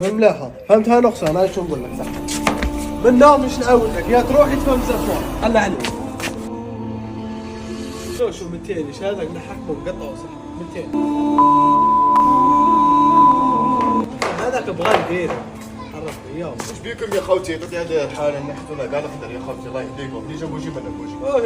ملاحة فهمتها نقصة. انا شو نقول لك صح من نوم مش نعود لك يا تروح تفهم زفوان الله عليك. شو 200 ايش هذا نحكمه مقطع صح 200 هذاك بغى نديره عرفني اياه. ايش بيكم يا خوتي؟ طلع هذه الحاله نحتونا قال اقدر يا خوتي الله يهديكم اللي جابوا جيب لنا بوجه.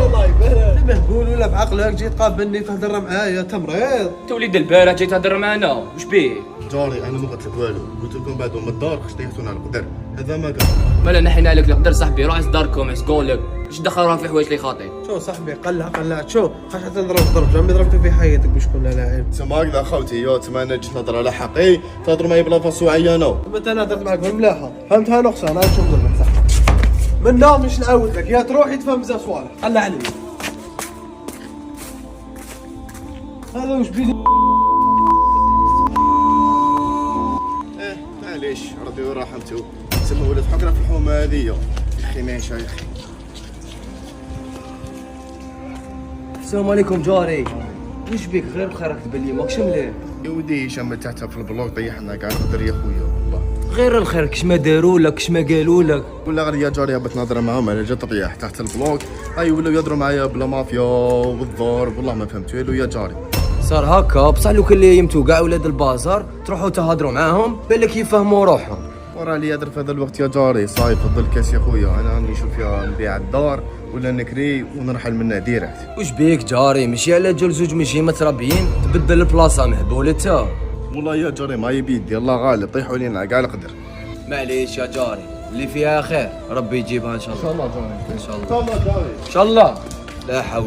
الله يبارك مهبول ولا بعقلك جيت تقابلني تهدر معايا تمريض. انت وليد البارح جاي تهضر معنا واش بيه؟ جاري انا ما قلت لك والو قلت لكم بعدوا من الدار خشيتونا على القدر هذا ما قال. مالا نحينا عليك القدر صاحبي روح داركم اش قولك اش دخلوها في حوايج لي خاطي. شو صاحبي قلعت شو خاصة تضرب جنبي ضربت في حياتك باش كنا لاعب. تما هكذا خوتي يا تما انا جيت نهضر على حقي تهضروا معايا بلا فاصو عيانه. متى انا هضرت معك بالملاحة فهمتها نقصة. انا شو نقول لك صح من نوم مش نعود لك يا تروح تفهم بزاف صوالح الله عليك. هذا وش بيدي معليش ربي ورحمته تما ولد حقنا في الحومه هذه يا اخي ماشي يا اخي. السلام عليكم جاري. وش بيك غير بخيرك تبلي ماكش مليح؟ يا ودي شم تحتها في البلوك طيحنا كاع نقدر يا خويا والله. غير الخير كش ما داروا لك كش ما قالوا لك. ولا غير يا جاري بغيت نهضر معاهم على جد طيح تحت البلوك. اي ولاو يهضروا معايا بلا مافيا والضرب والله ما فهمت والو يا جاري. صار هكا بصح لو كان اللي يمتو كاع ولاد البازار تروحوا تهضروا معاهم بالك يفهموا روحهم. وراه لي يهضر في هذا الوقت يا جاري صايب فضل كاس يا خويا انا راني نشوف يا نبيع الدار ولا نكري ونرحل منها ديريكت. وش بيك جاري ماشي على جال زوج ماشي متربيين تبدل البلاصه مهبول انت. والله يا جاري ما يبيد الله غالب طيحوا لينا كاع القدر. معليش يا جاري اللي فيها خير ربي يجيبها ان شاء الله. ان شاء الله جاري ان شاء الله ان شاء الله جاري ان شاء الله. لا حول